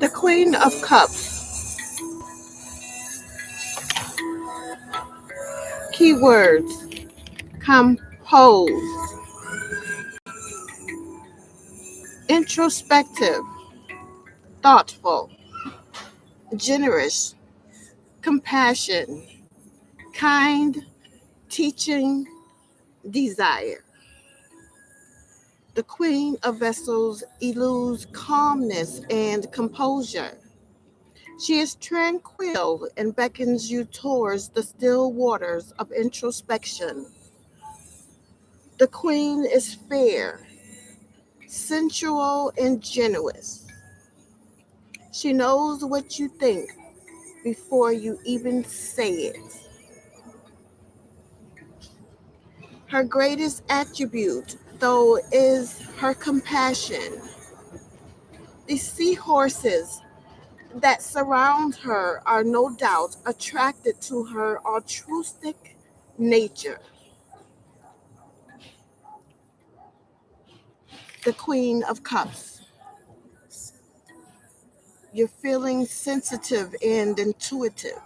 The Queen of Cups. Keywords: composed, introspective, thoughtful, generous, compassion, kind, teaching, desire. The Queen of Vessels eludes calmness and composure. She is tranquil and beckons you towards the still waters of introspection. The Queen is fair, sensual, and generous. She knows what you think before you even say it. Her greatest attribute, though, is her compassion. The seahorses that surround her are no doubt attracted to her altruistic nature. The Queen of Cups. You're feeling sensitive and intuitive,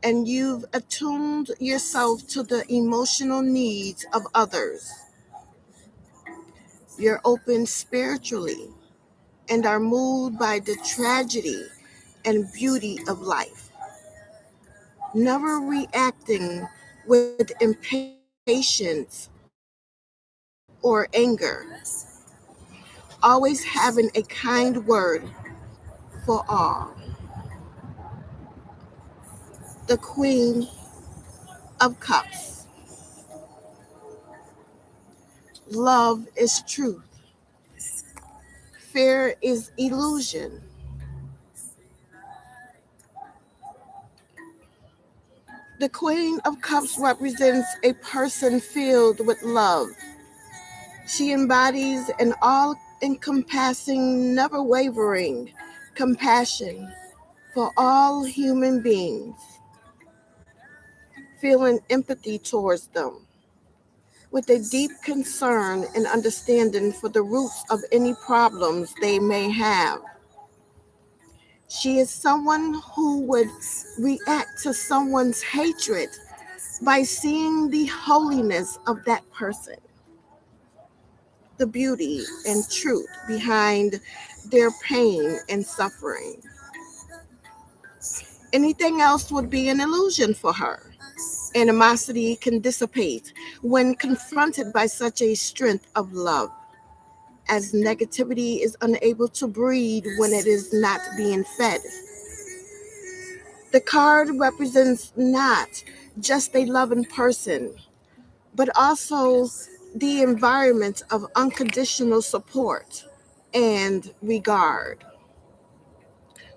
and you've attuned yourself to the emotional needs of others. You're open spiritually and are moved by the tragedy and beauty of life, never reacting with impatience or anger, always having a kind word for all. The Queen of Cups. Love is truth. Fear is illusion. The Queen of Cups represents a person filled with love. She embodies an all encompassing, never wavering compassion for all human beings, feeling empathy towards them, with a deep concern and understanding for the roots of any problems they may have. She is someone who would react to someone's hatred by seeing the holiness of that person, the beauty and truth behind their pain and suffering. Anything else would be an illusion for her. Animosity can dissipate when confronted by such a strength of love, as negativity is unable to breed when it is not being fed. The card represents not just a loving person, but also the environment of unconditional support and regard,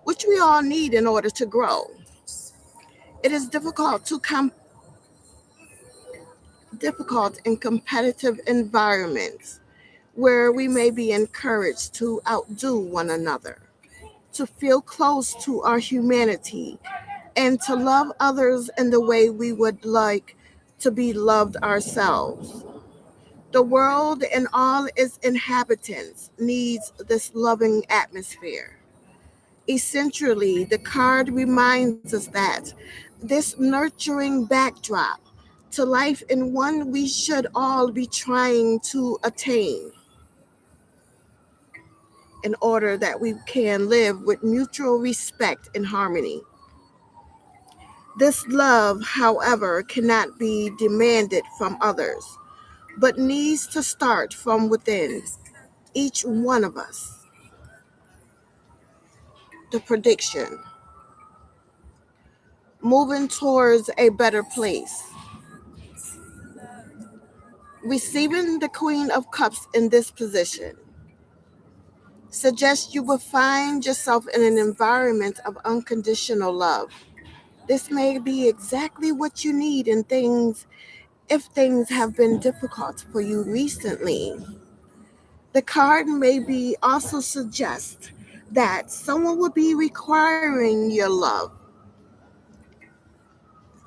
which we all need in order to grow. It is difficult in competitive environments where we may be encouraged to outdo one another, to feel close to our humanity, and to love others in the way we would like to be loved ourselves. The world and all its inhabitants needs this loving atmosphere. Essentially, the card reminds us that this nurturing backdrop to life and one we should all be trying to attain in order that we can live with mutual respect and harmony. This love, however, cannot be demanded from others, but needs to start from within each one of us. The prediction: moving towards a better place. Receiving the Queen of Cups in this position suggests you will find yourself in an environment of unconditional love. This may be exactly what you need in things if things have been difficult for you recently. The card may be also suggest that someone will be requiring your love.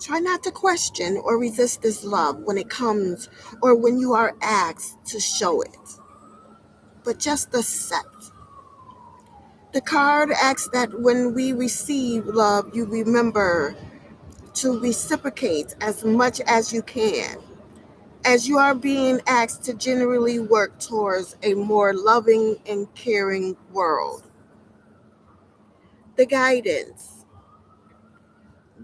Try not to question or resist this love when it comes or when you are asked to show it, but just accept. The card asks that when we receive love, you remember to reciprocate as much as you can, as you are being asked to generally work towards a more loving and caring world. The guidance: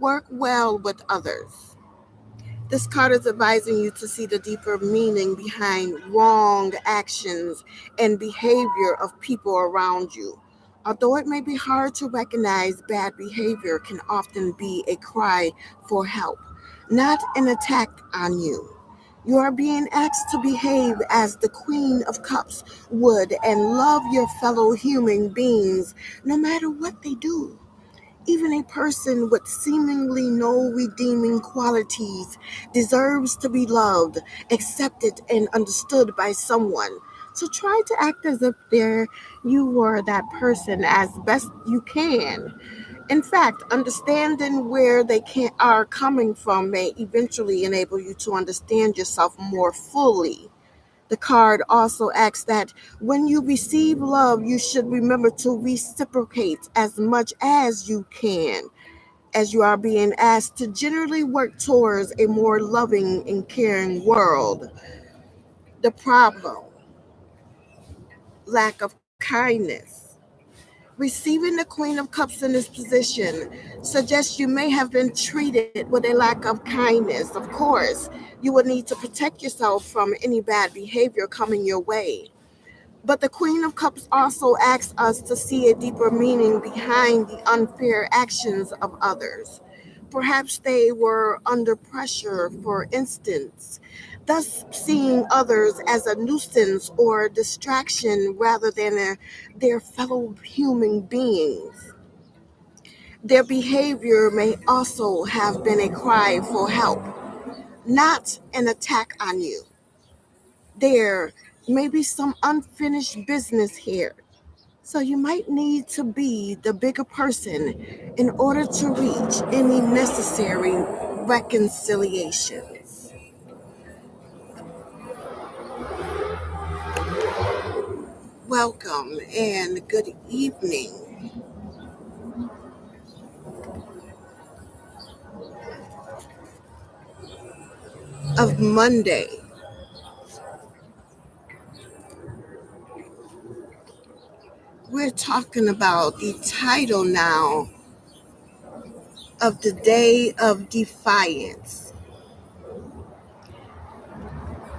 work well with others. This card is advising you to see the deeper meaning behind wrong actions and behavior of people around you. Although it may be hard to recognize, bad behavior can often be a cry for help, not an attack on you. You are being asked to behave as the Queen of Cups would and love your fellow human beings no matter what they do. Even a person with seemingly no redeeming qualities deserves to be loved, accepted, and understood by someone. So try to act as if you were that person as best you can. In fact, understanding where are coming from may eventually enable you to understand yourself more fully. The card also asks that when you receive love, you should remember to reciprocate as much as you can, as you are being asked to generally work towards a more loving and caring world. The problem: lack of kindness. Receiving the Queen of Cups in this position suggests you may have been treated with a lack of kindness. Of course, you would need to protect yourself from any bad behavior coming your way. But the Queen of Cups also asks us to see a deeper meaning behind the unfair actions of others. Perhaps they were under pressure, for instance, thus seeing others as a nuisance or a distraction rather than their fellow human beings. Their behavior may also have been a cry for help, not an attack on you. There may be some unfinished business here. So you might need to be the bigger person in order to reach any necessary reconciliations. Welcome and good evening. Of Monday, we're talking about the title now of the Day of Defiance.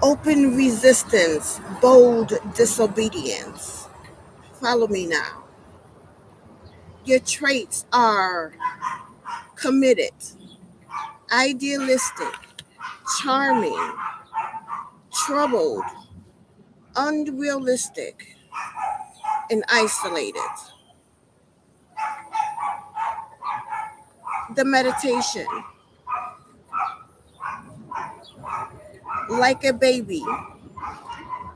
Open resistance, bold disobedience. Follow me now. Your traits are committed, idealistic, charming, troubled, unrealistic, and isolated. The meditation: like a baby,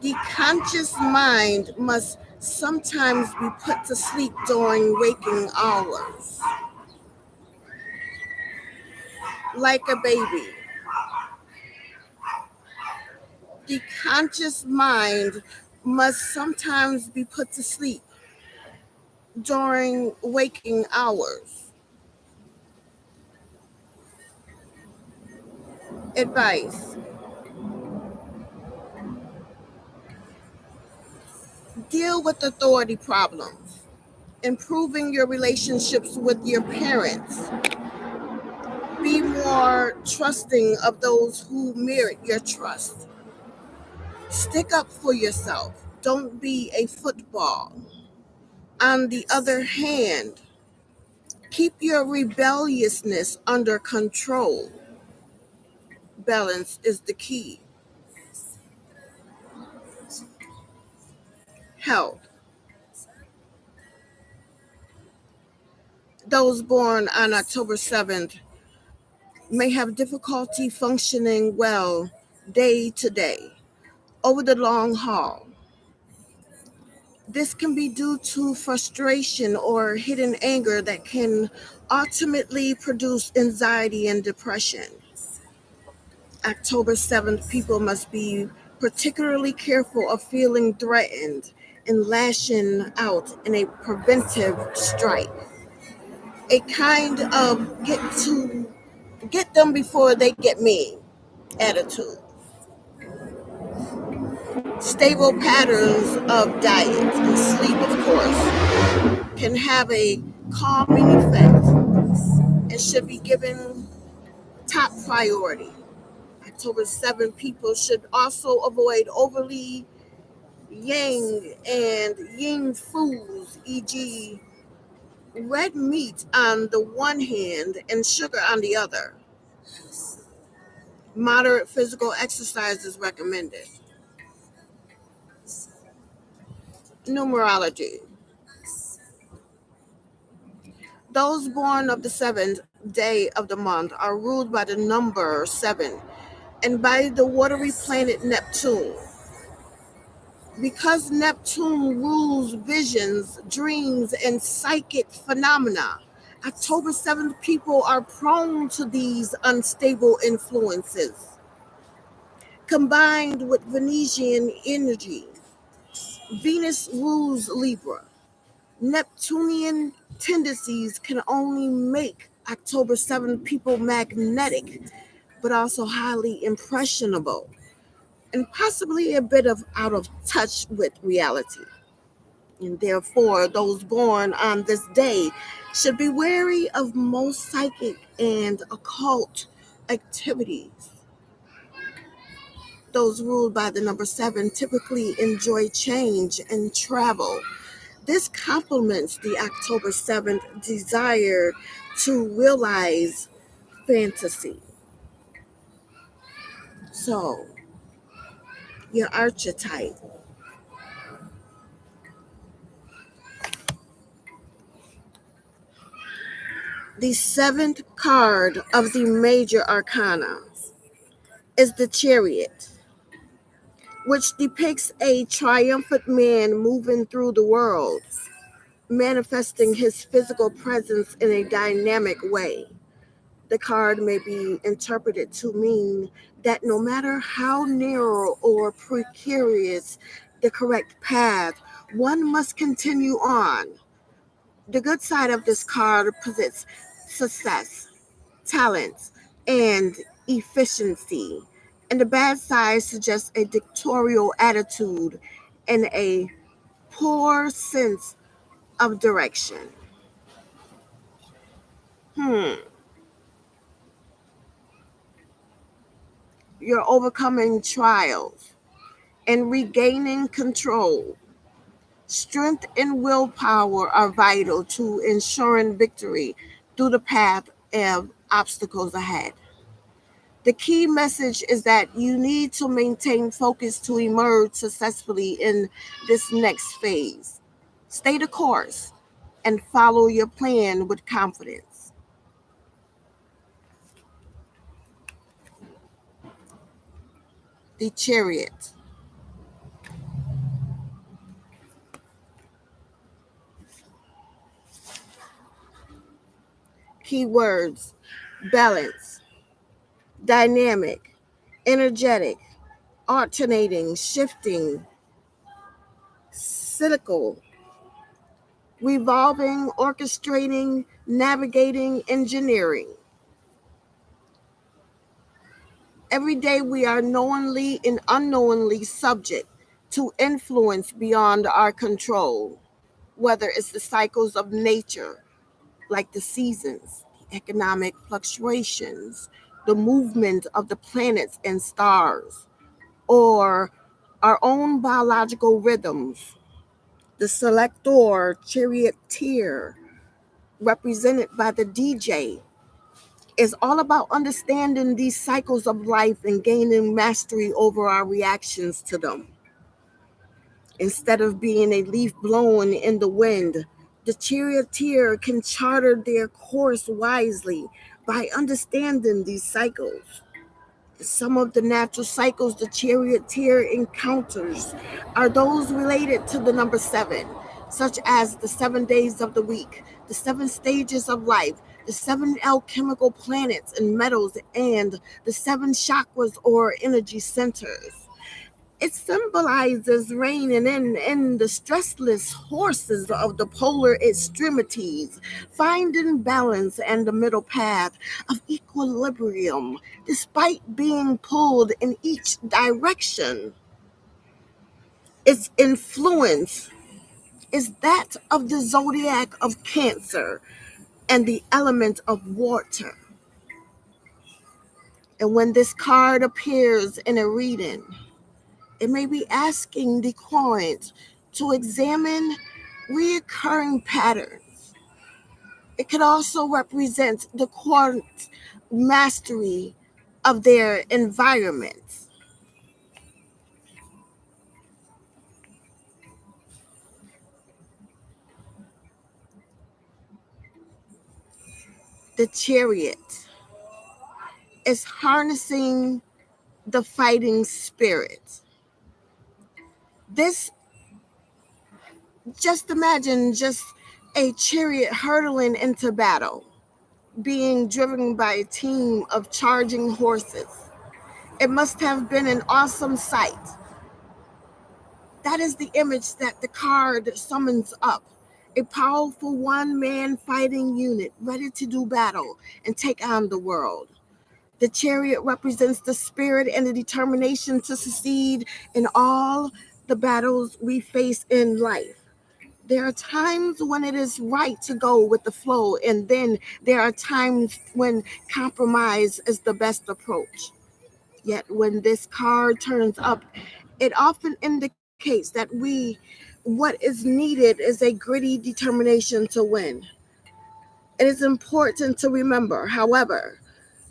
the conscious mind must sometimes be put to sleep during waking hours. Like a baby, the conscious mind must sometimes be put to sleep during waking hours. Advice: deal with authority problems, improving your relationships with your parents. Be more trusting of those who merit your trust. Stick up for yourself. Don't be a football. On the other hand, keep your rebelliousness under control. Balance is the key. Health: those born on October 7th may have difficulty functioning well day to day over the long haul. This can be due to frustration or hidden anger that can ultimately produce anxiety and depression. October 7th people must be particularly careful of feeling threatened and lashing out in a preventive strike. A kind of get them before they get me attitude. Stable patterns of diet and sleep, of course, can have a calming effect and should be given top priority. October 7 people should also avoid overly yang and yin foods, e.g., red meat on the one hand and sugar on the other. Moderate physical exercise is recommended. Numerology. Those born of the seventh day of the month are ruled by the number 7 and by the watery planet Neptune. Because Neptune rules visions, dreams, and psychic phenomena, October 7th people are prone to these unstable influences. Combined with Venusian energy, Venus rules Libra. Neptunian tendencies can only make October 7th people magnetic, but also highly impressionable, and possibly a bit of out of touch with reality. And therefore, those born on this day should be wary of most psychic and occult activities. Those ruled by the number 7 typically enjoy change and travel. This complements the October 7th desire to realize fantasy. So, your archetype. The 7th card of the major arcana is the Chariot, which depicts a triumphant man moving through the world, manifesting his physical presence in a dynamic way. The card may be interpreted to mean that no matter how narrow or precarious the correct path, one must continue on. The good side of this card presents success, talents, and efficiency. And the bad side suggests a dictatorial attitude and a poor sense of direction. You're overcoming trials and regaining control. Strength and willpower are vital to ensuring victory through the path of obstacles ahead. The key message is that you need to maintain focus to emerge successfully in this next phase. Stay the course and follow your plan with confidence. The Chariot. Keywords: balance, dynamic, energetic, alternating, shifting, cyclical, revolving, orchestrating, navigating, engineering. Every day we are knowingly and unknowingly subject to influence beyond our control, whether it's the cycles of nature, like the seasons, the economic fluctuations, the movement of the planets and stars, or our own biological rhythms. The selector charioteer, represented by the DJ, is all about understanding these cycles of life and gaining mastery over our reactions to them. Instead of being a leaf blown in the wind, the charioteer can charter their course wisely by understanding these cycles. Some of the natural cycles the charioteer encounters are those related to the number 7, such as the 7 days of the week, the 7 stages of life, the 7 alchemical planets and metals, and the 7 chakras or energy centers. It symbolizes reigning in the stressless horses of the polar extremities, finding balance and the middle path of equilibrium despite being pulled in each direction. Its influence is that of the zodiac of Cancer and the element of water. And when this card appears in a reading, it may be asking the client to examine recurring patterns. It could also represent the client's mastery of their environment. The Chariot is harnessing the fighting spirit. This, just imagine just a chariot hurtling into battle, being driven by a team of charging horses. It must have been an awesome sight. That is the image that the card summons up. A powerful one man fighting unit ready to do battle and take on the world. The chariot represents the spirit and the determination to succeed in all the battles we face in life. There are times when it is right to go with the flow, and then there are times when compromise is the best approach. Yet when this card turns up, it often indicates that what is needed is a gritty determination to win. It is important to remember, however,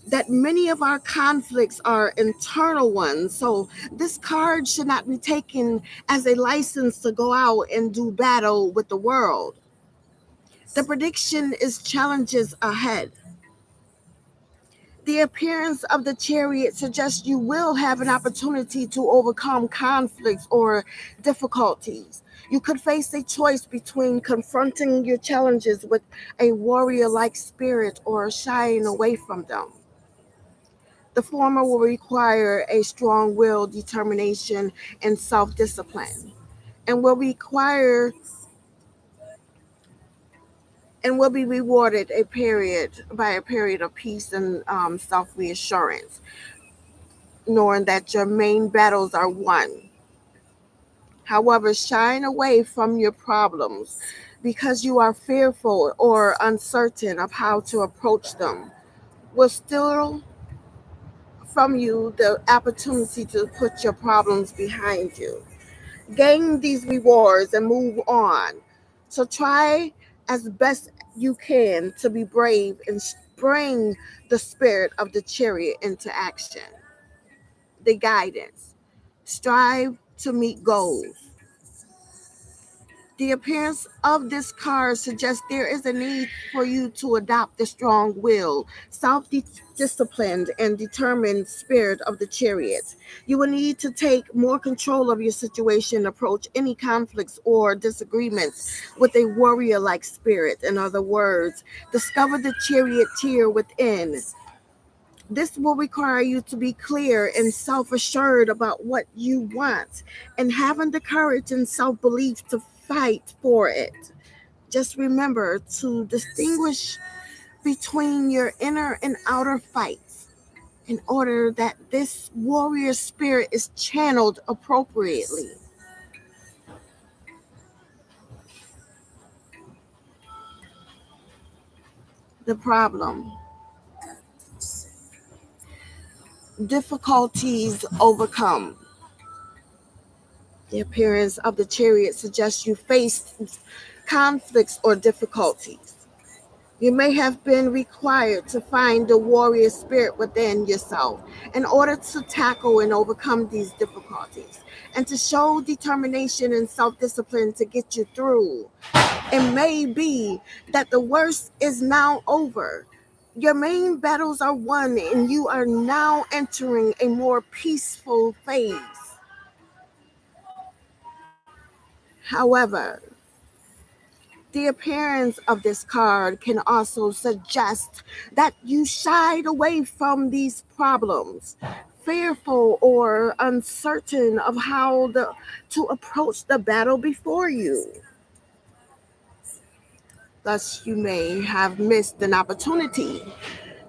that many of our conflicts are internal ones. So this card should not be taken as a license to go out and do battle with the world. The prediction is challenges ahead. The appearance of the chariot suggests you will have an opportunity to overcome conflicts or difficulties. You could face a choice between confronting your challenges with a warrior like spirit or shying away from them. The former will require a strong will, determination, and self discipline, and will be rewarded a period of peace and self reassurance, knowing that your main battles are won. However, shying away from your problems because you are fearful or uncertain of how to approach them will steal from you the opportunity to put your problems behind you. Gain these rewards and move on. So try as best you can to be brave and bring the spirit of the chariot into action. The guidance. Strive to meet goals. The appearance of this card suggests there is a need for you to adopt the strong will, self disciplined, and determined spirit of the chariot. You will need to take more control of your situation, approach any conflicts or disagreements with a warrior like spirit. In other words, discover the charioteer within. This will require you to be clear and self assured about what you want and having the courage and self belief to fight for it. Just remember to distinguish between your inner and outer fights in order that this warrior spirit is channeled appropriately. The problem, difficulties overcome. The appearance of the chariot suggests you faced conflicts or difficulties. You may have been required to find the warrior spirit within yourself in order to tackle and overcome these difficulties and to show determination and self discipline to get you through. It may be that the worst is now over. Your main battles are won, and you are now entering a more peaceful phase. However, the appearance of this card can also suggest that you shied away from these problems, fearful or uncertain of to approach the battle before you. Thus, you may have missed an opportunity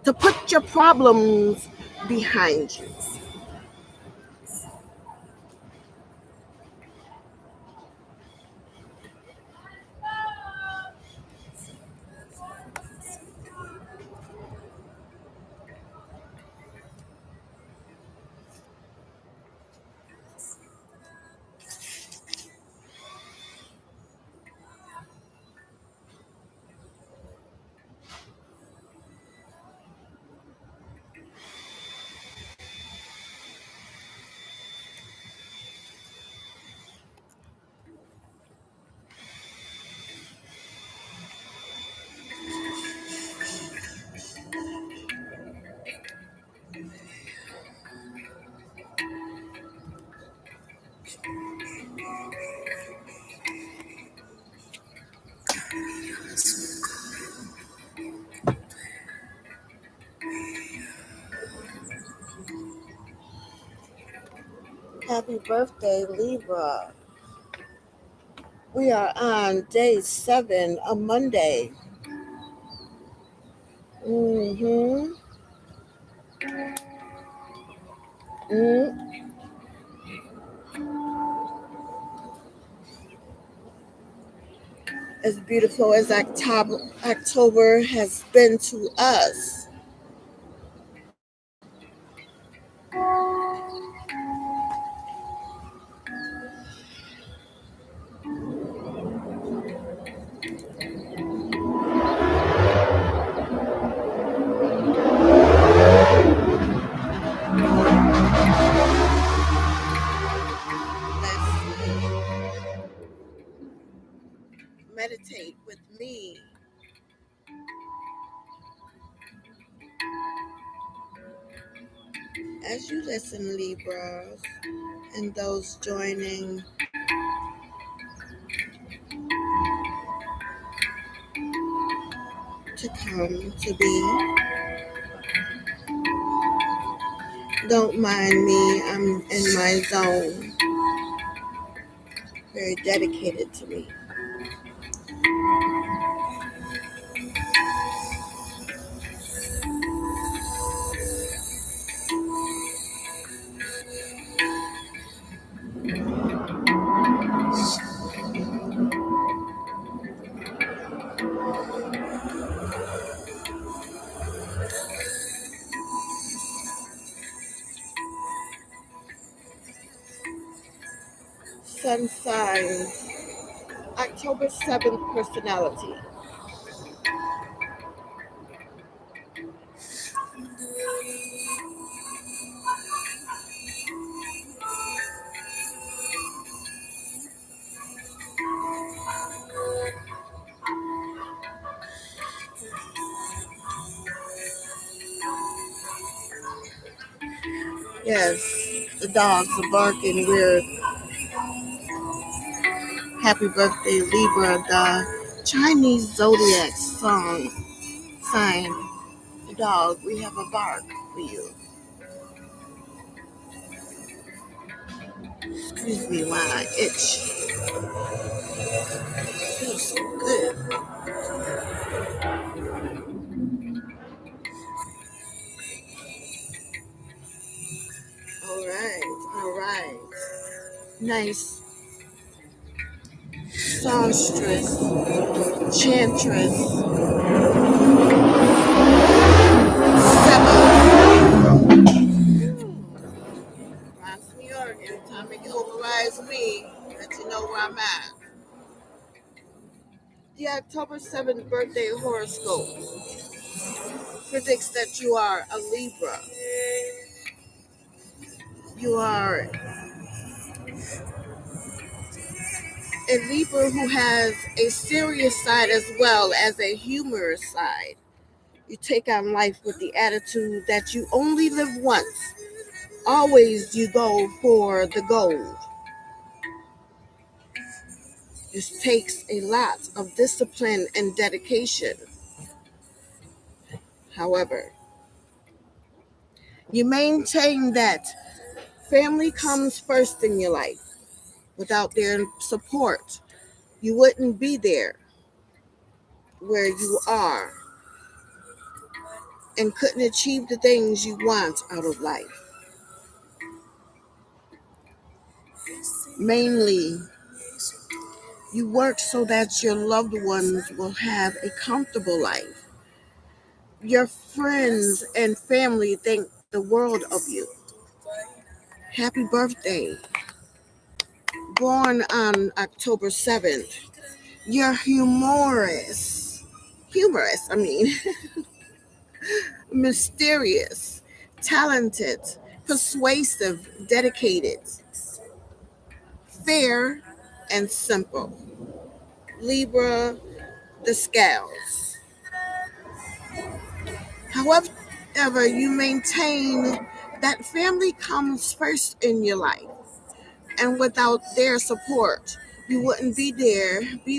to put your problems behind you. Happy birthday, Libra. We are on day 7, a Monday. Mm-hmm. Mm. As beautiful as October has been to us, let's meditate with me as you listen, Libras, and those joining to come to be. Don't mind me, I'm in my zone, very dedicated to me. Sun signs, October 7th personality. Yes, the dogs are barking. We're happy birthday, Libra, the Chinese zodiac sign. The dog, we have a bark for you. Excuse me while I itch. Feels so good. All right, all right. Nice songstress, chantress, Seba. Reminds me of anytime it overrides me, let you know where I'm at. The October 7th birthday horoscope predicts that you are a Libra. You are a Libra who has a serious side as well as a humorous side. You take on life with the attitude that you only live once. Always you go for the gold. This takes a lot of discipline and dedication. However, You maintain that family comes first in your life. Without their support, you wouldn't be there where you are and couldn't achieve the things you want out of life. Mainly, you work so that your loved ones will have a comfortable life. Your friends and family think the world of you. Happy birthday. Born on October 7th. You're humorous, mysterious, talented, persuasive, dedicated, fair, and simple. Libra, the scales. However, you maintain that family comes first in your life, and without their support, you wouldn't be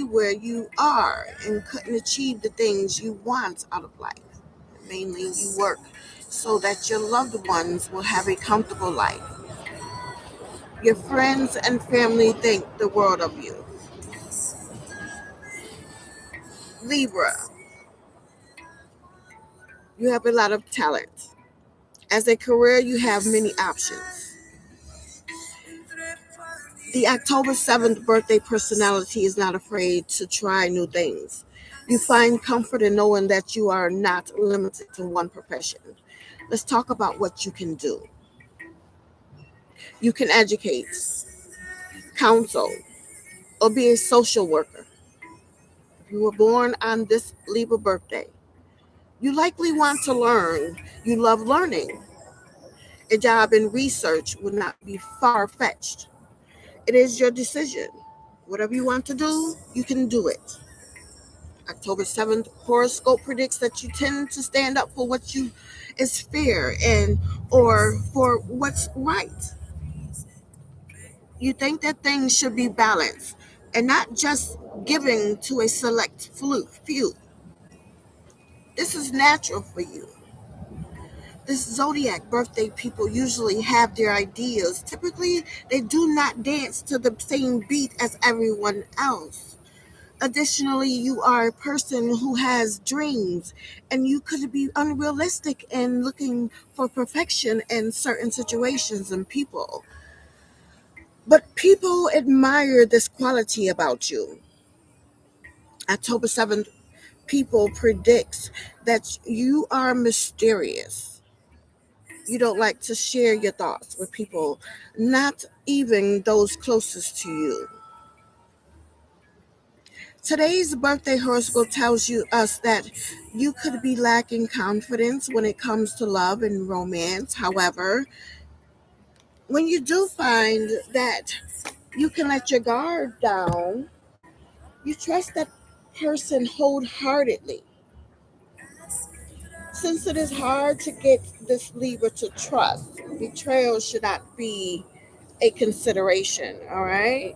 where you are, and couldn't achieve the things you want out of life. Mainly, you work so that your loved ones will have a comfortable life. Your friends and family think the world of you. Libra, you have a lot of talent. As a career, you have many options. The October 7th birthday personality is not afraid to try new things. You find comfort in knowing that you are not limited to one profession. Let's talk about what you can do. You can educate, counsel, or be a social worker. If you were born on this Libra birthday, you likely want to learn. You love learning. A job in research would not be far fetched. It is your decision. Whatever you want to do, you can do it. October 7th horoscope predicts that you tend to stand up for what you is fair and or for what's right. You think that things should be balanced and not just giving to a select few. This is natural for you. This zodiac birthday people usually have their ideas. Typically, they do not dance to the same beat as everyone else. Additionally, you are a person who has dreams, and you could be unrealistic in looking for perfection in certain situations and people. But people admire this quality about you. October 7th, people predicts that you are mysterious. You don't like to share your thoughts with people, not even those closest to you. Today's birthday horoscope tells us that you could be lacking confidence when it comes to love and romance. However, when you do find that you can let your guard down, you trust that person wholeheartedly. Since it is hard to get this Libra to trust, betrayal should not be a consideration, all right?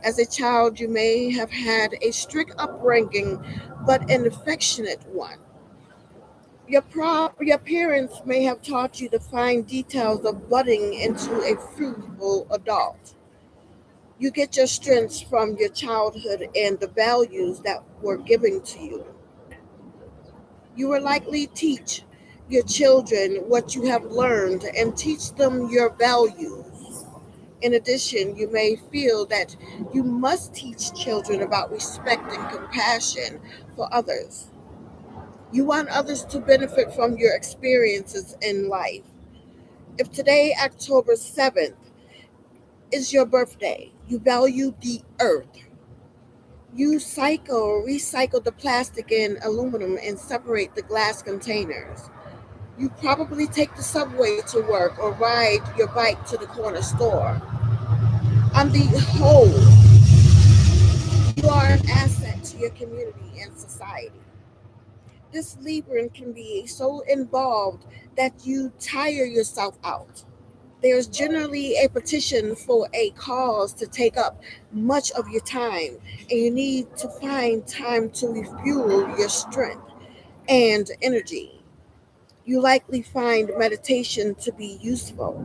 As a child, you may have had a strict upbringing, but an affectionate one. Your parents may have taught you the fine details of budding into a fruitful adult. You get your strengths from your childhood and the values that were given to you. You will likely teach your children what you have learned and teach them your values. In addition, you may feel that you must teach children about respect and compassion for others. You want others to benefit from your experiences in life. If today, October 7th, is your birthday, you value the earth. You recycle the plastic and aluminum and separate the glass containers. You probably take the subway to work or ride your bike to the corner store. On the whole, you are an asset to your community and society. This Libran can be so involved that you tire yourself out. There's generally a petition for a cause to take up much of your time, and you need to find time to refuel your strength and energy. You likely find meditation to be useful.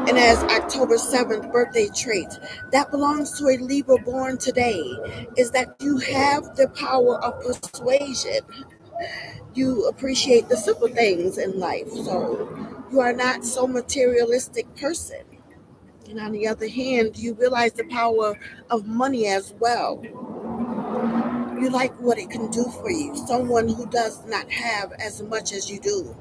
And as October 7th birthday trait that belongs to a Libra born today is that you have the power of persuasion. You appreciate the simple things in life. So you are not so materialistic person. And on the other hand, you realize the power of money as well. You like what it can do for you. Someone who does not have as much as you do.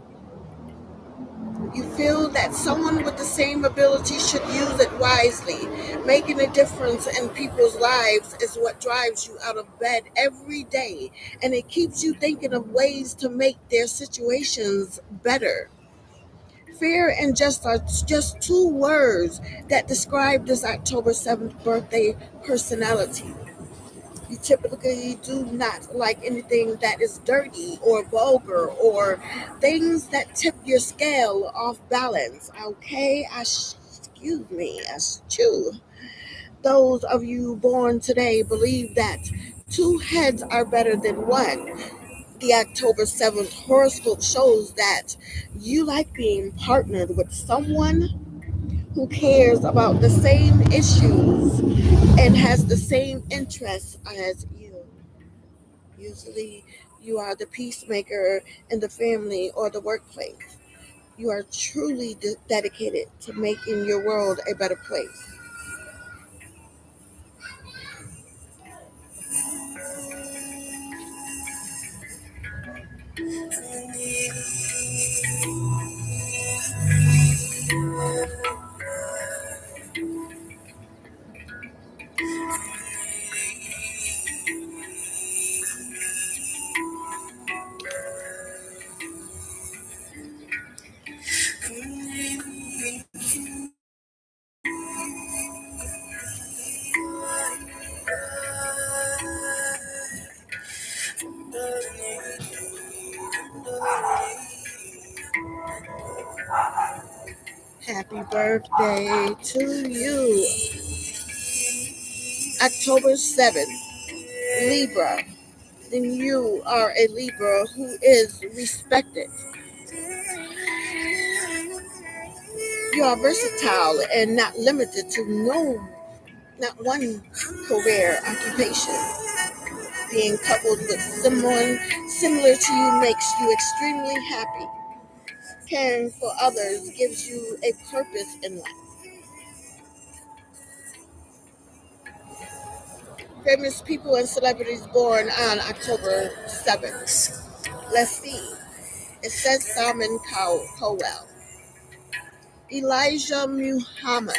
You feel that someone with the same ability should use it wisely. Making a difference in people's lives is what drives you out of bed every day, and it keeps you thinking of ways to make their situations better. Fear and just are just two words that describe this October 7th birthday personality. You typically do not like anything that is dirty or vulgar or things that tip your scale off balance. Okay, excuse me, chew. Those of you born today believe that two heads are better than one. The October 7th horoscope shows that you like being partnered with someone who cares about the same issues and has the same interests as you. Usually, you are the peacemaker in the family or the workplace. You are truly dedicated to making your world a better place. Happy birthday to you. October 7th, Libra. Then you are a Libra who is respected. You are versatile and not limited to not one career occupation. Being coupled with someone similar to you makes you extremely happy. Caring for others gives you a purpose in life. Famous people and celebrities born on October 7th. Let's see. It says Simon Cowell, Elijah Muhammad,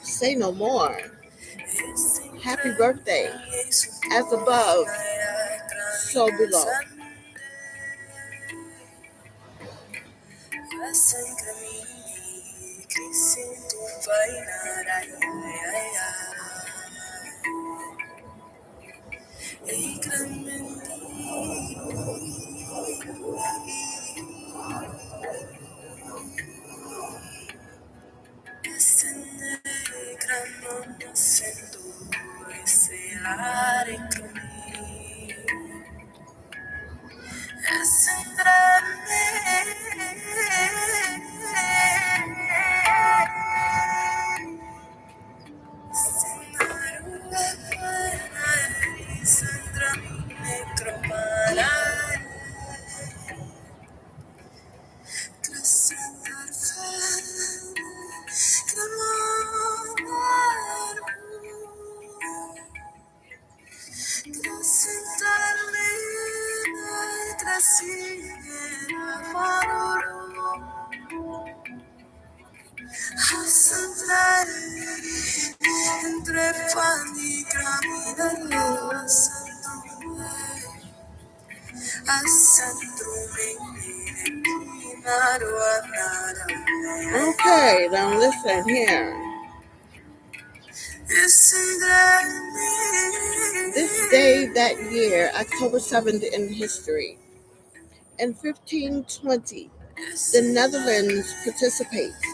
say no more. Happy birthday. As above, so below. Okay, now listen here. This day that year, October 7th in history, in 1520, the Netherlands participates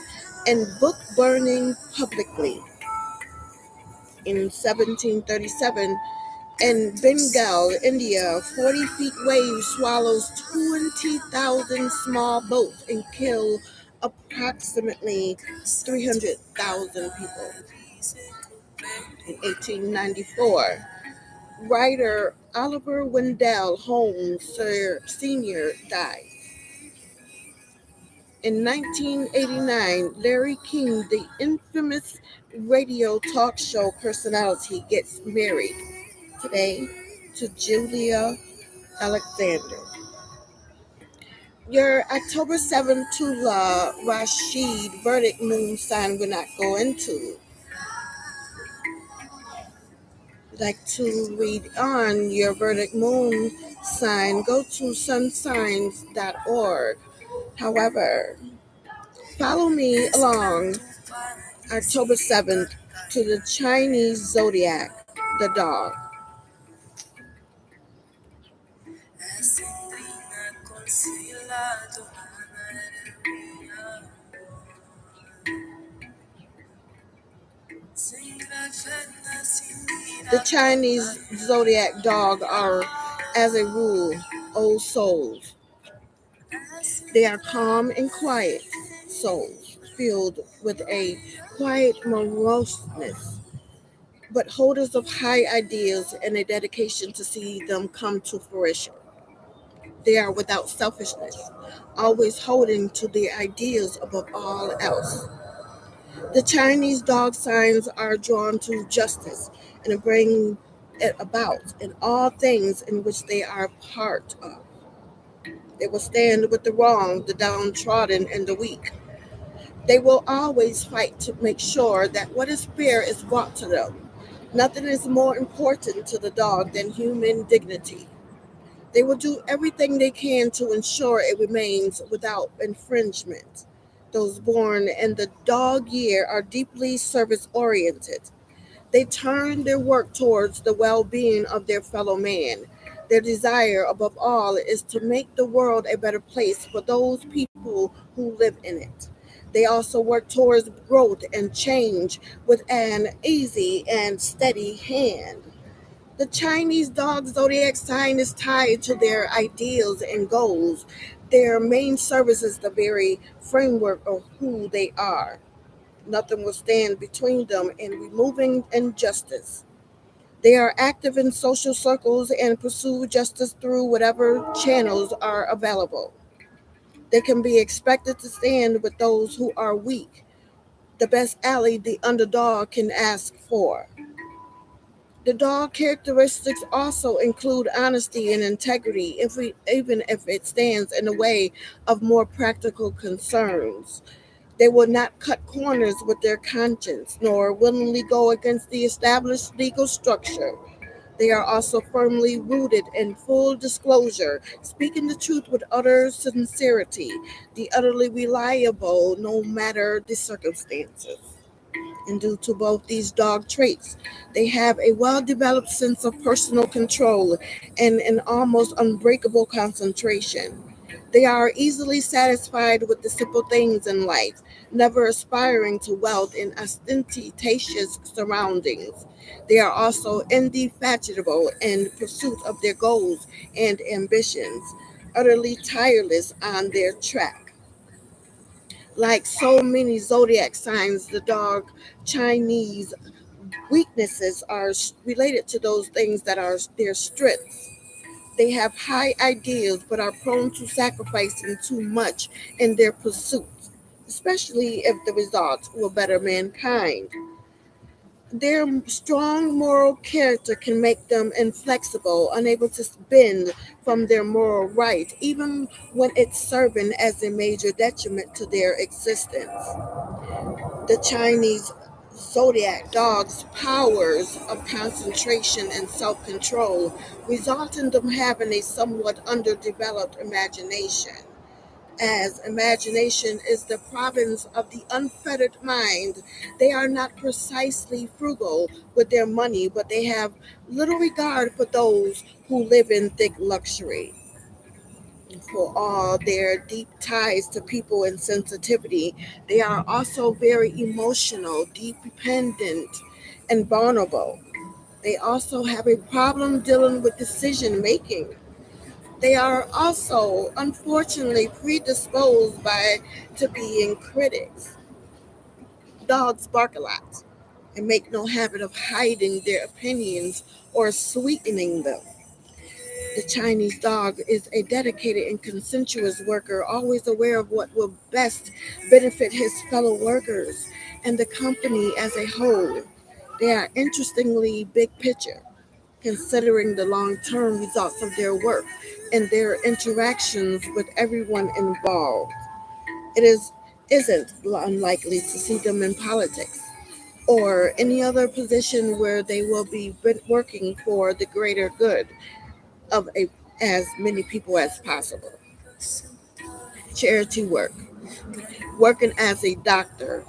in book burning publicly. In 1737, in Bengal, India, 40 feet wave swallows 20,000 small boats and kill approximately 300,000 people. In 1894, writer Oliver Wendell Holmes Sr. died. In 1989, Larry King, the infamous radio talk show personality, gets married today to Julia Alexander. Your October 7th Tula Rashid verdict moon sign we're not going to. Like to read on your verdict moon sign, go to sunsigns.org. However, follow me along October 7th to the Chinese zodiac, the dog. The Chinese zodiac dog are, as a rule, old souls. They are calm and quiet souls, filled with a quiet moroseness, but holders of high ideals and a dedication to see them come to fruition. They are without selfishness, always holding to their ideals above all else. The Chinese dog signs are drawn to justice and bring it about in all things in which they are part of. They will stand with the wrong, the downtrodden, and the weak. They will always fight to make sure that what is fair is brought to them. Nothing is more important to the dog than human dignity. They will do everything they can to ensure it remains without infringement. Those born in the dog year are deeply service oriented. They turn their work towards the well being of their fellow man. Their desire, above all, is to make the world a better place for those people who live in it. They also work towards growth and change with an easy and steady hand. The Chinese dog zodiac sign is tied to their ideals and goals. Their main service is the very framework of who they are. Nothing will stand between them and removing injustice. They are active in social circles and pursue justice through whatever channels are available. They can be expected to stand with those who are weak, the best ally the underdog can ask for. The dog characteristics also include honesty and integrity, even if it stands in the way of more practical concerns. They will not cut corners with their conscience, nor willingly go against the established legal structure. They are also firmly rooted in full disclosure, speaking the truth with utter sincerity, the utterly reliable no matter the circumstances. And due to both these dog traits, they have a well developed sense of personal control and an almost unbreakable concentration. They are easily satisfied with the simple things in life, never aspiring to wealth in ostentatious surroundings. They are also indefatigable in pursuit of their goals and ambitions, utterly tireless on their track. Like so many zodiac signs, the dog Chinese weaknesses are related to those things that are their strengths. They have high ideals but are prone to sacrificing too much in their pursuits, especially if the results will better mankind. Their strong moral character can make them inflexible, unable to bend from their moral right, even when it's serving as a major detriment to their existence. The Chinese zodiac dog's powers of concentration and self control result in them having a somewhat underdeveloped imagination. As imagination is the province of the unfettered mind, they are not precisely frugal with their money, but they have little regard for those who live in thick luxury. For all their deep ties to people and sensitivity, they are also very emotional, dependent, and vulnerable. They also have a problem dealing with decision making. They are also unfortunately predisposed by to being critics. Dogs bark a lot and make no habit of hiding their opinions or sweetening them. The Chinese dog is a dedicated and conscientious worker, always aware of what will best benefit his fellow workers and the company as a whole. They are interestingly big picture, considering the long term results of their work and their interactions with everyone involved. It isn't unlikely to see them in politics or any other position where they will be working for the greater good of as many people as possible. Charity work, working as a doctor,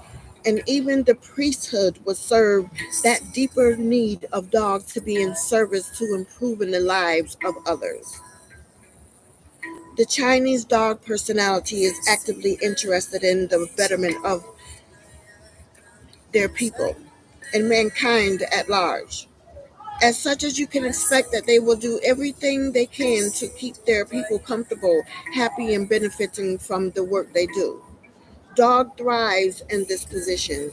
and even the priesthood would serve that deeper need of dogs to be in service to improving the lives of others. The Chinese dog personality is actively interested in the betterment of their people and mankind at large. As such as you can expect that they will do everything they can to keep their people comfortable, happy, and benefiting from the work they do. Dog thrives in this position.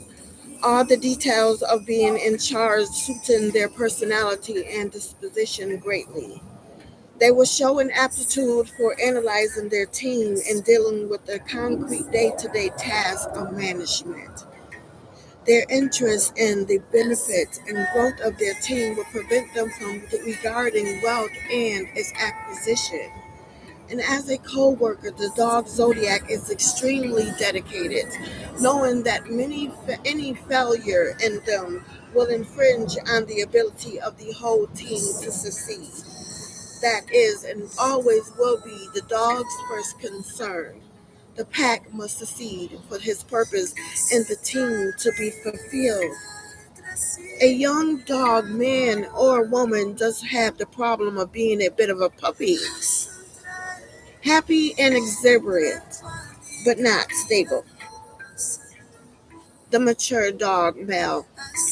All the details of being in charge suiting their personality and disposition greatly. They will show an aptitude for analyzing their team and dealing with the concrete day-to-day task of management. Their interest in the benefits and growth of their team will prevent them from regarding wealth and its acquisition. And as a co-worker, the dog zodiac is extremely dedicated, knowing that any failure in them will infringe on the ability of the whole team to succeed. That is and always will be the dog's first concern. The pack must succeed for his purpose and the team to be fulfilled. A young dog, man or woman, does have the problem of being a bit of a puppy, happy and exuberant, but not stable. The mature dog, male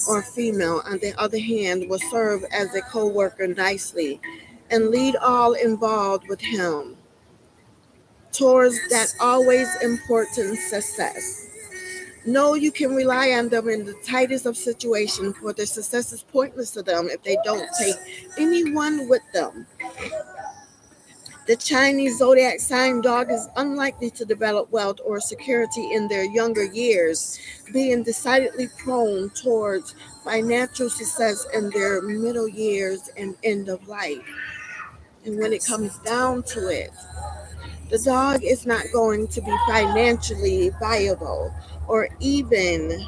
or female, on the other hand, will serve as a co-worker nicely and lead all involved with him towards that always important success. No, you can rely on them in the tightest of situations, for their success is pointless to them if they don't take anyone with them. The Chinese zodiac sign dog is unlikely to develop wealth or security in their younger years, being decidedly prone towards financial success in their middle years and end of life. And when it comes down to it, the dog is not going to be financially viable or even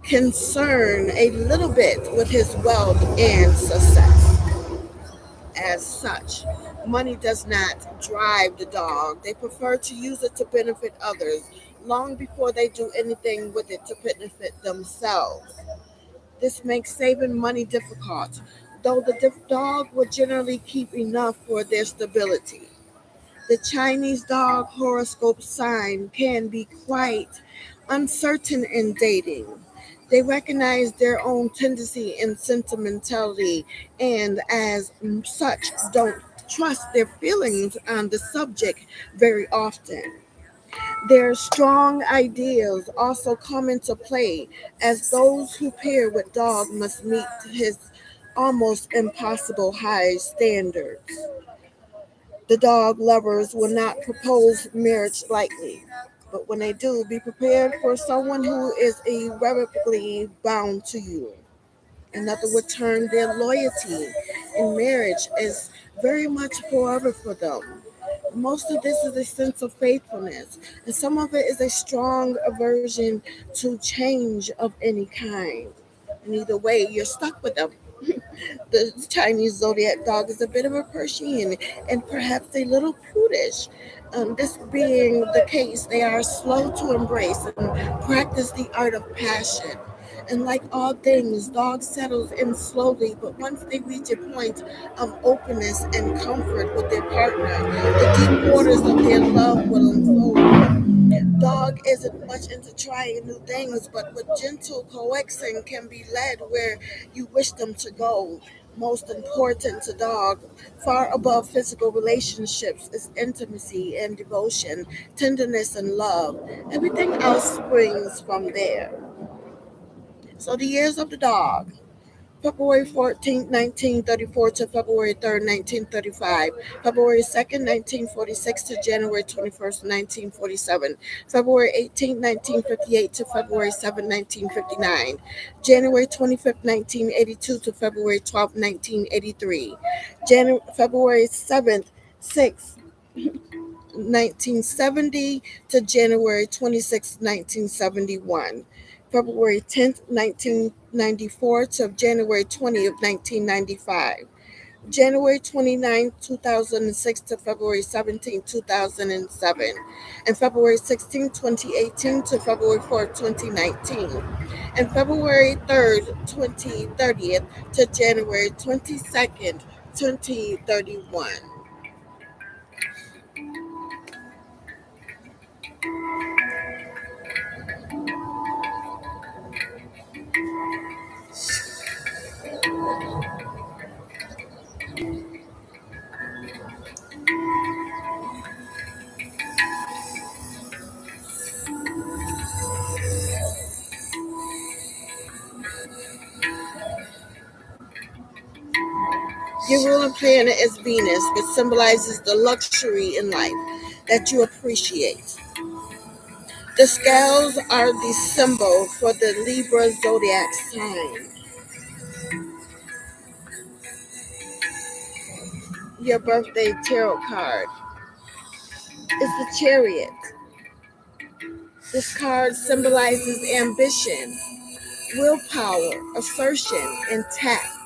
concern a little bit with his wealth and success. As such, money does not drive the dog. They prefer to use it to benefit others long before they do anything with it to benefit themselves. This makes saving money difficult, though the dog will generally keep enough for their stability. The Chinese dog horoscope sign can be quite uncertain in dating. They recognize their own tendency and sentimentality, and as such, don't trust their feelings on the subject very often. Their strong ideals also come into play, as those who pair with dog must meet his almost impossible high standards. The dog lovers will not propose marriage lightly, but when they do, be prepared for someone who is irrevocably bound to you. Another would turn their loyalty in marriage is very much forever for them. Most of this is a sense of faithfulness, and some of it is a strong aversion to change of any kind. And either way, you're stuck with them. The Chinese zodiac dog is a bit of a Persian and perhaps a little prudish. This being the case, they are slow to embrace and practice the art of passion. And like all things, dogs settles in slowly, but once they reach a point of openness and comfort with their partner, the deep waters of their love will unfold. Dog isn't much into trying new things, but with gentle coaxing can be led where you wish them to go. Most important to dog, far above physical relationships, is intimacy and devotion, tenderness and love. Everything else springs from there. So the years of the dog. February 14th, 1934 to February 3rd, 1935, February 2nd, 1946 to January 21st, 1947, February 18th, 1958 to February 7th, 1959, January 25th, 1982 to February 12th, 1983, February 7th, 6th, 1970 to January 26, 1971. February 10th, 1994 to January 20th, 1995. January 29th, 2006 to February 17th, 2007. And February 16th, 2018 to February 4th, 2019. And February 3rd, 2030th to January 22nd, 2031. Your ruling planet is Venus, which symbolizes the luxury in life that you appreciate. The scales are the symbol for the Libra zodiac sign. Your birthday tarot card is the Chariot. This card symbolizes ambition, willpower, assertion, and tact.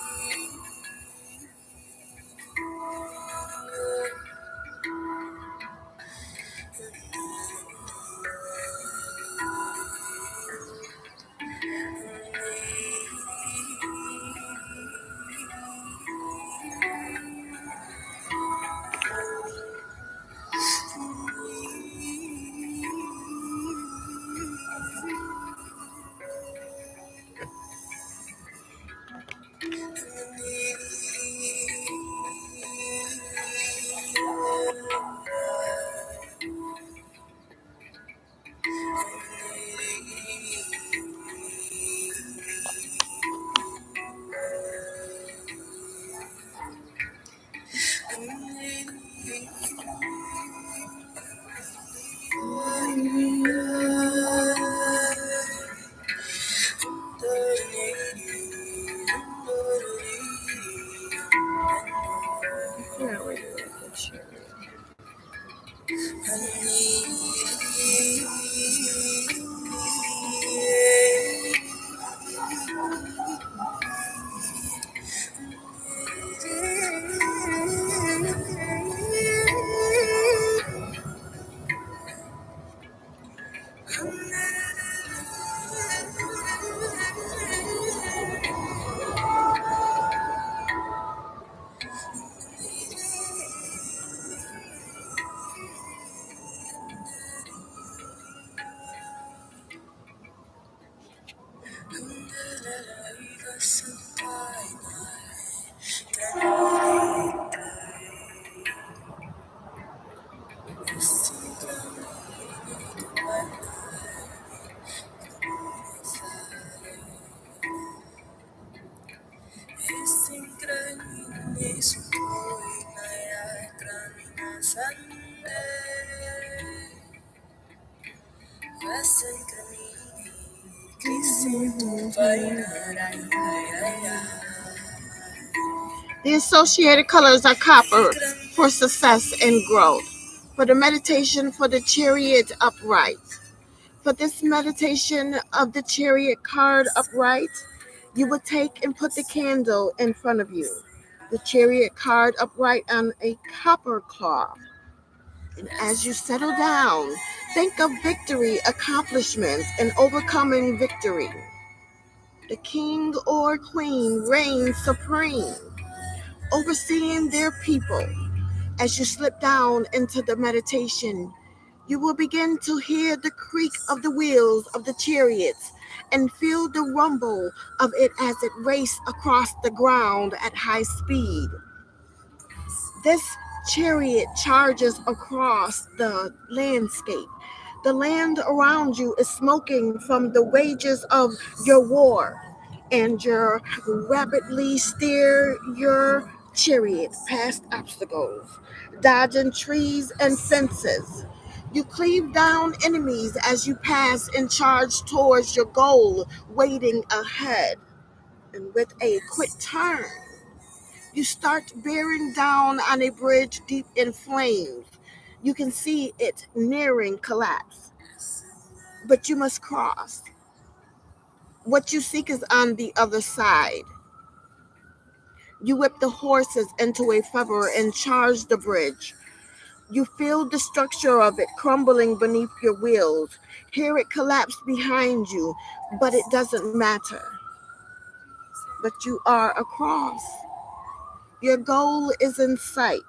The associated colors are copper for success and growth. For the meditation for the Chariot upright. For this meditation of the Chariot card upright, you will take and put the candle in front of you, the Chariot card upright on a copper cloth. And as you settle down, think of victory, accomplishments, and overcoming victory. The king or queen reigns supreme, overseeing their people. As you slip down into the meditation, You will begin to hear the creak of the wheels of the chariots and feel the rumble of it as it raced across the ground at high speed. This chariot charges across the landscape. The land around you is smoking from the wages of your war, and you rapidly steer your chariot past obstacles, dodging trees and fences. You cleave down enemies as you pass and charge towards your goal, waiting ahead. And with a quick turn, you start bearing down on a bridge deep in flames. You can see it nearing collapse, but you must cross. What you seek is on the other side. You whip the horses into a feather and charge the bridge. You feel the structure of it crumbling beneath your wheels. Hear it collapse behind you, but it doesn't matter. But you are across. Your goal is in sight.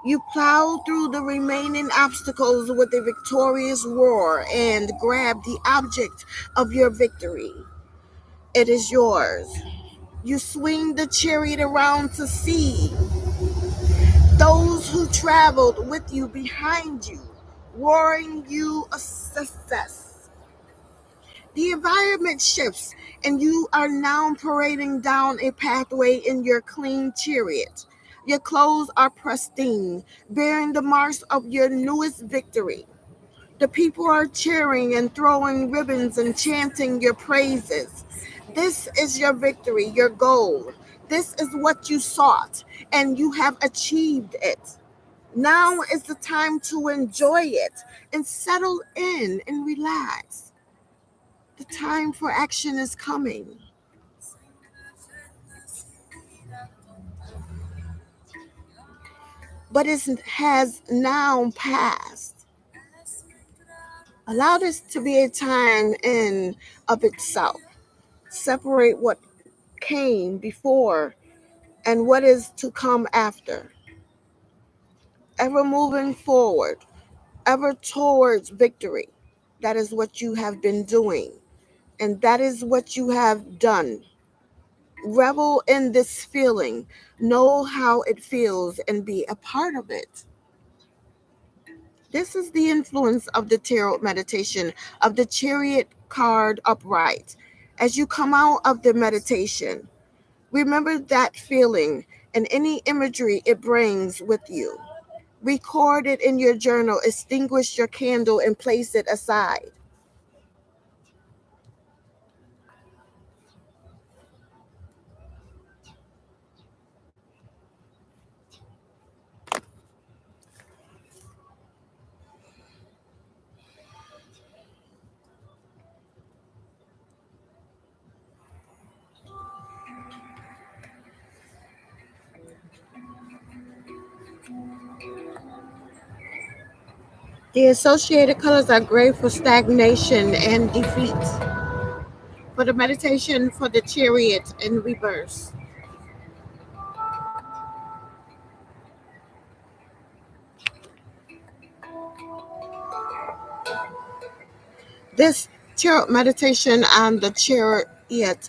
You plow through the remaining obstacles with a victorious roar and grab the object of your victory. It is yours. You swing the chariot around to see those who traveled with you behind you, roaring you a success. The environment shifts, and you are now parading down a pathway in your clean chariot. Your clothes are pristine, bearing the marks of your newest victory. The people are cheering and throwing ribbons and chanting your praises. This is your victory, your goal. This is what you sought, and you have achieved it. Now is the time to enjoy it and settle in and relax. The time for action is coming. But it has now passed. Allow this to be a time in of itself. Separate what came before and what is to come after. Ever moving forward, ever towards victory. That is what you have been doing, and that is what you have done. Revel in this feeling, know how it feels, and be a part of it. This is the influence of the tarot meditation of the Chariot card upright. As you come out of the meditation, remember that feeling and any imagery it brings with you. Record it in your journal, extinguish your candle, and place it aside. The associated colors are gray for stagnation and defeat. For the meditation for the chariot in reverse. This tarot meditation on the chariot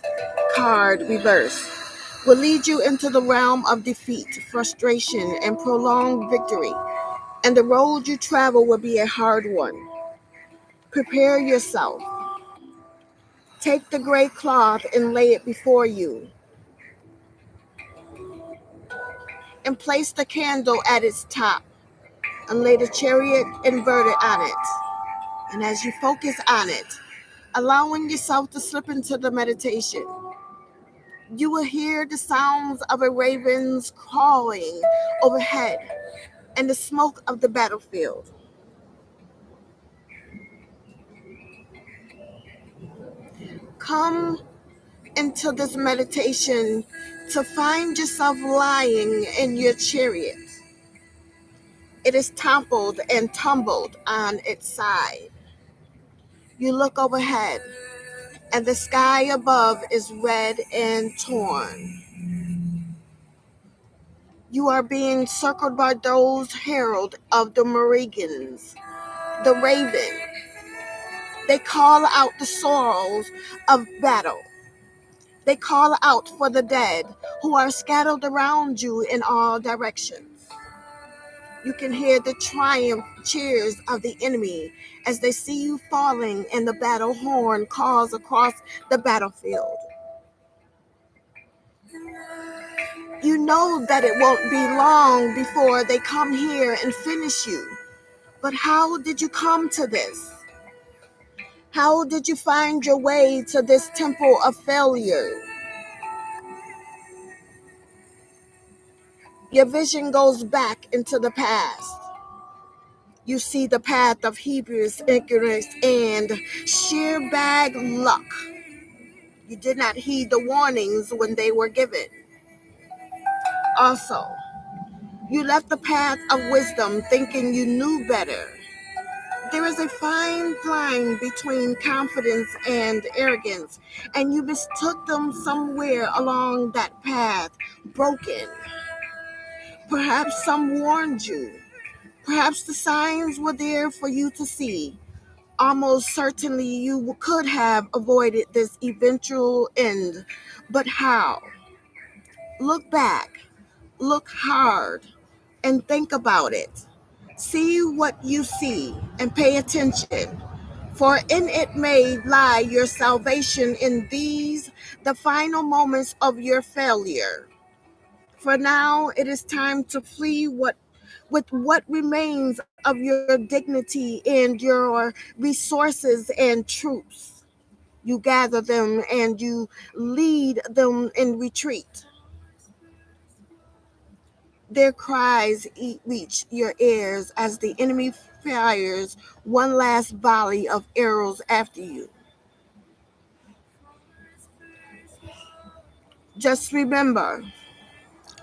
card reverse will lead you into the realm of defeat, frustration, and prolonged victory. And the road you travel will be a hard one. Prepare yourself. Take the gray cloth and lay it before you, and place the candle at its top, and lay the chariot inverted on it. And as you focus on it, allowing yourself to slip into the meditation, you will hear the sounds of a raven's cawing overhead and the smoke of the battlefield. Come into this meditation to find yourself lying in your chariot. It is toppled and tumbled on its side. You look overhead, and the sky above is red and torn. You are being circled by those herald of the Morrigan. the raven. They call out the sorrows of battle. They call out for the dead who are scattered around you in all directions. You can hear the triumph cheers of the enemy as they see you falling and the battle horn calls across the battlefield. You know that it won't be long before they come here and finish you. But how did you come to this? How did you find your way to this temple of failure? Your vision goes back into the past. You see the path of Hebrews, ignorance, and sheer bad luck. You did not heed the warnings when they were given. Also, you left the path of wisdom thinking you knew better. There is a fine line between confidence and arrogance, and you mistook them somewhere along that path, broken. Perhaps some warned you. Perhaps the signs were there for you to see. Almost certainly you could have avoided this eventual end. But how? Look back, look hard, and think about it. See what you see and pay attention. For in it may lie your salvation in these, the final moments of your failure. For now, it is time to flee with what remains of your dignity and your resources and troops. You gather them and you lead them in retreat. Their cries reach your ears as the enemy fires one last volley of arrows after you. Just remember,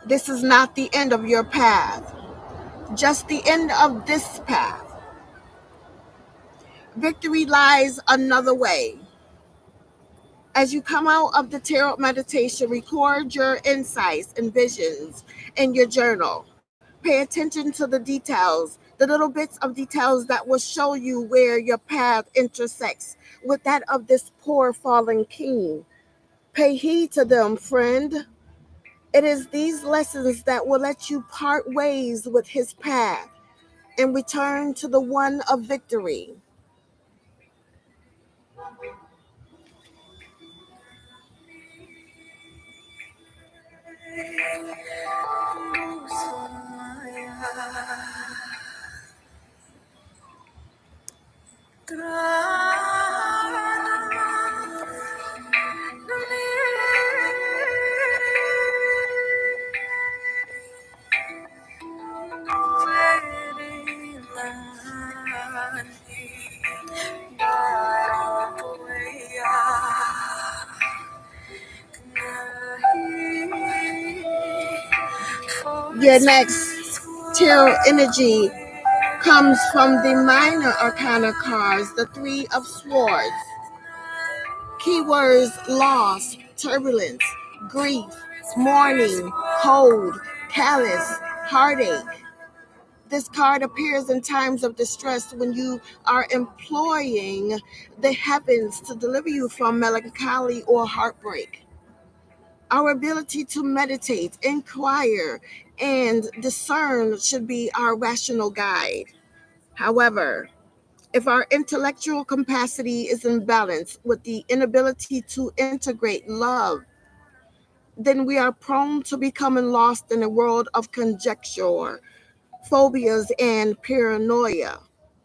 this is not the end of your path, just the end of this path. Victory lies another way. As you come out of the tarot meditation, record your insights and visions in your journal. Pay attention to the details, the little bits of details that will show you where your path intersects with that of this poor fallen king. Pay heed to them, friend. It is these lessons that will let you part ways with his path and return to the one of victory. Your next tarot energy comes from the minor arcana cards, the Three of Swords. Keywords: loss, turbulence, grief, mourning, cold, callous, heartache. This card appears in times of distress when you are employing the heavens to deliver you from melancholy or heartbreak. Our ability to meditate, inquire, and discern should be our rational guide. However, if our intellectual capacity is in balance with the inability to integrate love, then we are prone to becoming lost in a world of conjecture, phobias, and paranoia.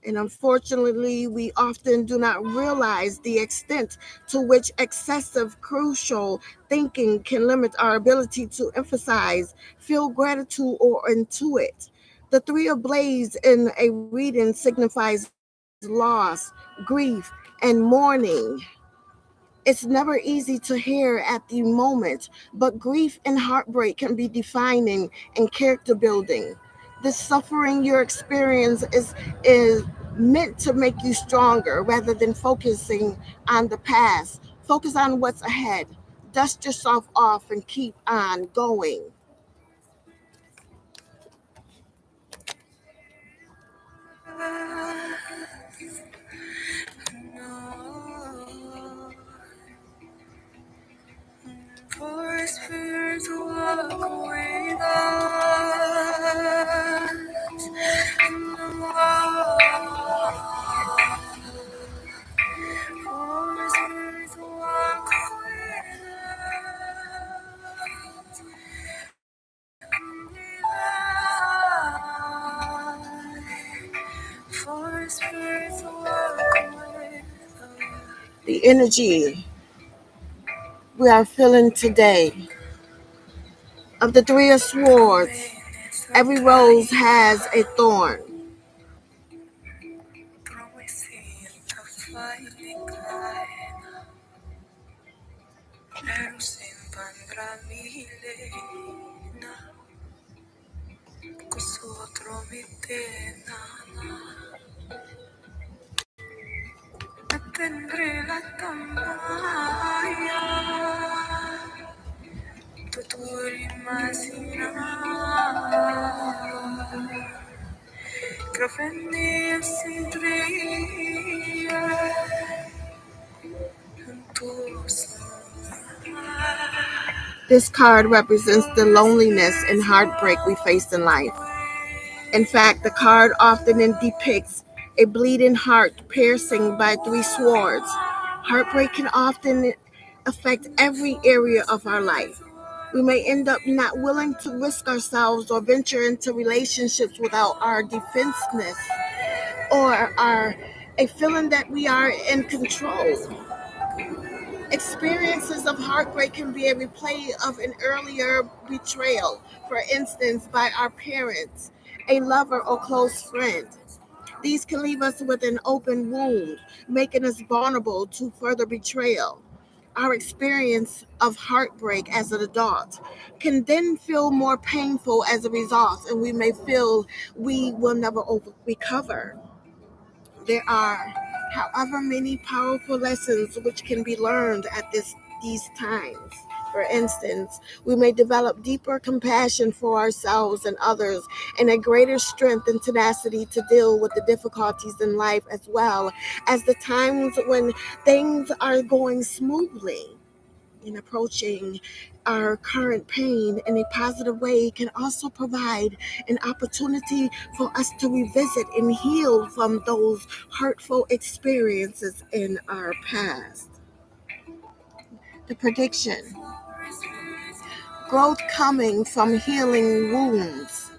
And unfortunately, we often do not realize the extent to which excessive crucial thinking can limit our ability to emphasize, feel gratitude, or intuit. The three of blades in a reading signifies loss, grief, and mourning. It's never easy to hear at the moment, but grief and heartbreak can be defining and character building. The suffering your experience is meant to make you stronger rather than focusing on the past. Focus on what's ahead. Dust yourself off and keep on going. The energy we are feeling today of the Three of Swords. Every rose has a thorn. This card represents the loneliness and heartbreak we face in life. In fact, the card often depicts a bleeding heart piercing by three swords. Heartbreak can often affect every area of our life. We may end up not willing to risk ourselves or venture into relationships without our defensiveness or a feeling that we are in control. Experiences of heartbreak can be a replay of an earlier betrayal, for instance, by our parents, a lover, or close friend. These can leave us with an open wound, making us vulnerable to further betrayal. Our experience of heartbreak as an adult can then feel more painful as a result, and we may feel we will never recover. There are, however, many powerful lessons which can be learned at these times. For instance, we may develop deeper compassion for ourselves and others and a greater strength and tenacity to deal with the difficulties in life as well as the times when things are going smoothly. In approaching our current pain in a positive way can also provide an opportunity for us to revisit and heal from those hurtful experiences in our past. The prediction: growth coming from healing wounds.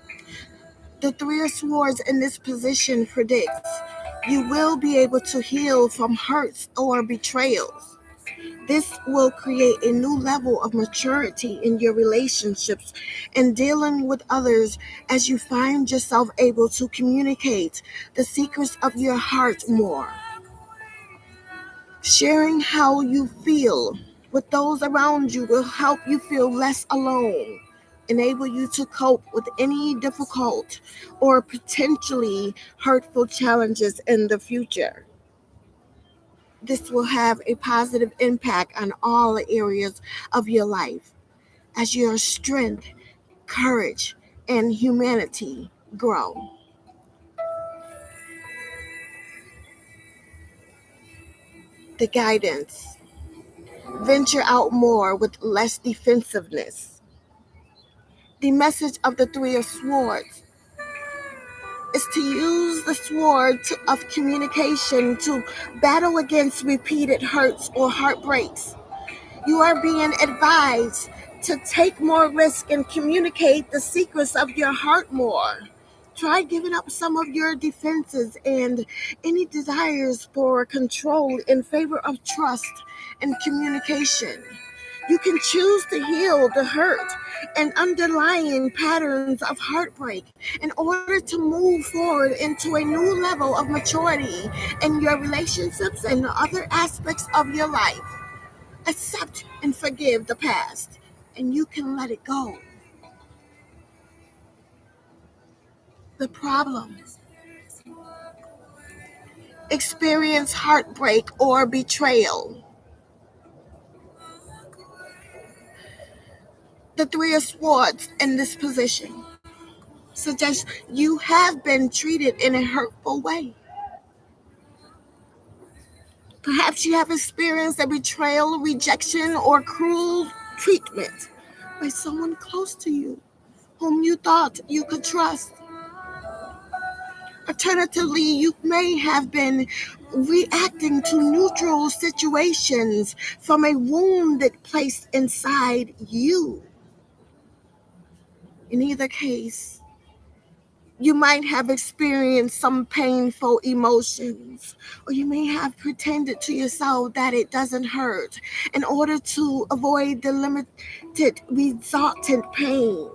The Three of Swords in this position predicts you will be able to heal from hurts or betrayals. This will create a new level of maturity in your relationships and dealing with others as you find yourself able to communicate the secrets of your heart more. Sharing how you feel with those around you will help you feel less alone, enable you to cope with any difficult or potentially hurtful challenges in the future. This will have a positive impact on all areas of your life as your strength, courage, and humanity grow. The guidance: venture out more with less defensiveness. The message of the Three of Swords is to use the of communication to battle against repeated hurts or heartbreaks. You are being advised to take more risk and communicate the secrets of your heart more. Try giving up some of your defenses and any desires for control in favor of trust and communication. You can choose to heal the hurt and underlying patterns of heartbreak in order to move forward into a new level of maturity in your relationships and other aspects of your life. Accept and forgive the past, and you can let it go. The problem: experience heartbreak or betrayal. The Three of Swords in this position suggests you have been treated in a hurtful way. Perhaps you have experienced a betrayal, rejection, or cruel treatment by someone close to you whom you thought you could trust. Alternatively, you may have been reacting to neutral situations from a wound that placed inside you. In either case, You might have experienced some painful emotions, or you may have pretended to yourself that it doesn't hurt in order to avoid the limited resultant pain.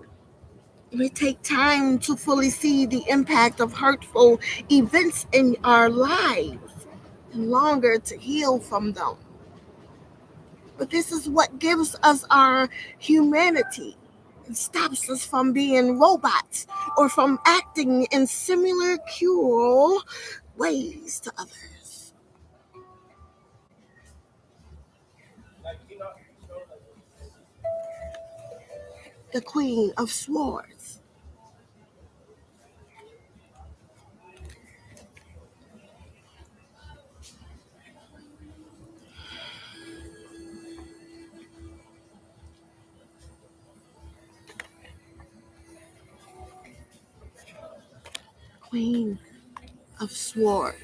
It may take time to fully see the impact of hurtful events in our lives and longer to heal from them. But this is what gives us our humanity. It stops us from being robots or from acting in similar cruel ways to others. The Queen of Swords. Queen of Swords.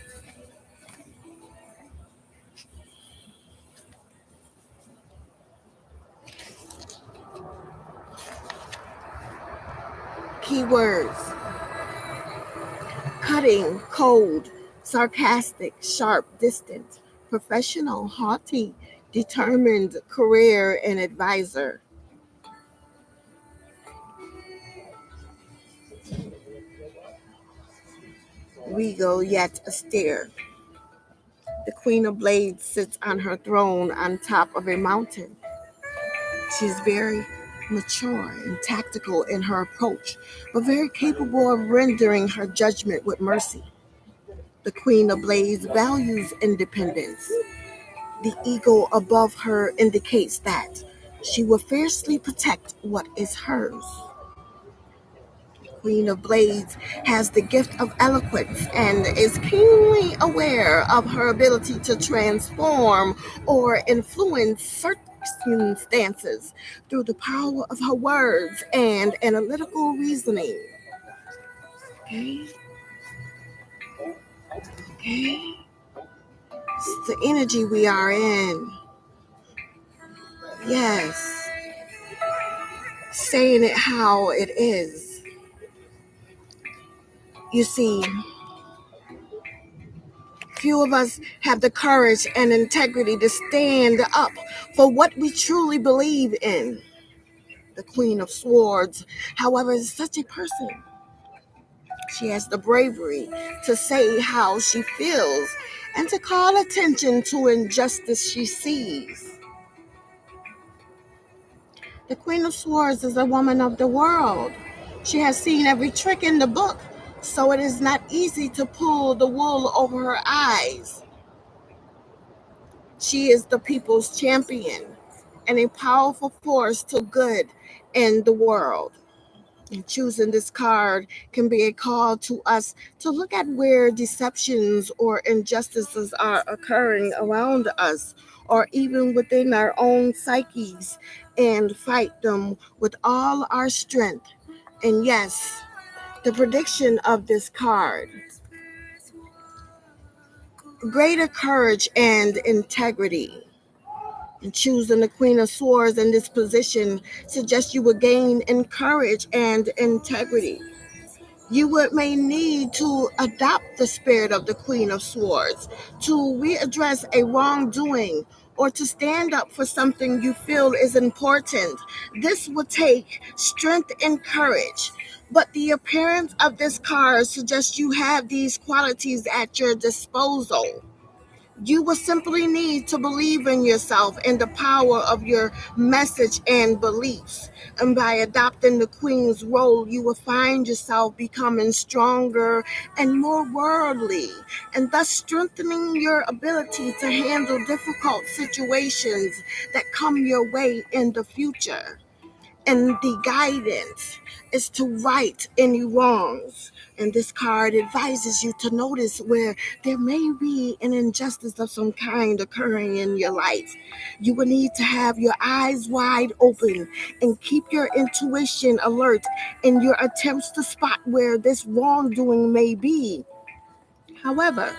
Keywords: cutting, cold, sarcastic, sharp, distant, professional, haughty, determined, career, and advisor. Regal yet austere. The Queen of Blades sits on her throne on top of a mountain. She's very mature and tactical in her approach, but very capable of rendering her judgment with mercy. The Queen of Blades values independence. The eagle above her indicates that she will fiercely protect what is hers. Queen of Blades has the gift of eloquence and is keenly aware of her ability to transform or influence circumstances through the power of her words and analytical reasoning. Okay, okay. It's the energy we are in. Yes, saying it how it is. You see, few of us have the courage and integrity to stand up for what we truly believe in. The Queen of Swords, however, is such a person. She has the bravery to say how she feels and to call attention to injustice she sees. The Queen of Swords is a woman of the world. She has seen every trick in the book, so it is not easy to pull the wool over her eyes. She is the people's champion and a powerful force to good in the world. And choosing this card can be a call to us to look at where deceptions or injustices are occurring around us or even within our own psyches and fight them with all our strength. And yes, the prediction of this card: greater courage and integrity. And choosing the Queen of Swords in this position suggests you will gain in courage and integrity. You would may need to adopt the spirit of the Queen of Swords to readdress a wrongdoing or to stand up for something you feel is important. This will take strength and courage. But the appearance of this card suggests you have these qualities at your disposal. You will simply need to believe in yourself and the power of your message and beliefs. And by adopting the Queen's role, you will find yourself becoming stronger and more worldly, and thus strengthening your ability to handle difficult situations that come your way in the future. And the guidance is to right any wrongs. And this card advises you to notice where there may be an injustice of some kind occurring in your life. You will need to have your eyes wide open and keep your intuition alert in your attempts to spot where this wrongdoing may be. However,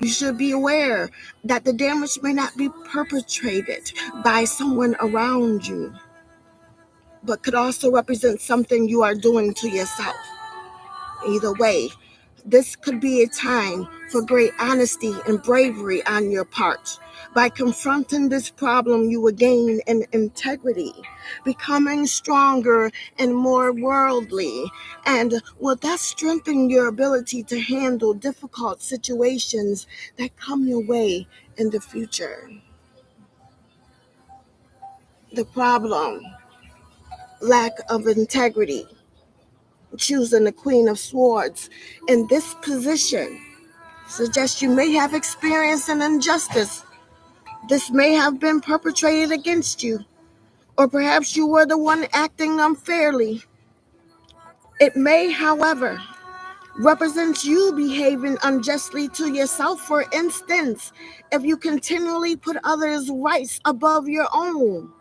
you should be aware that the damage may not be perpetrated by someone around you, but could also represent something you are doing to yourself. Either way, this could be a time for great honesty and bravery on your part. By confronting this problem, you will gain an integrity, becoming stronger and more worldly, and will thus strengthen your ability to handle difficult situations that come your way in the future. The problem: lack of integrity. Choosing the Queen of Swords in this position suggests you may have experienced an injustice. This may have been perpetrated against you, or perhaps you were the one acting unfairly. It may, however, represent you behaving unjustly to yourself. For instance, if you continually put others' rights above your own.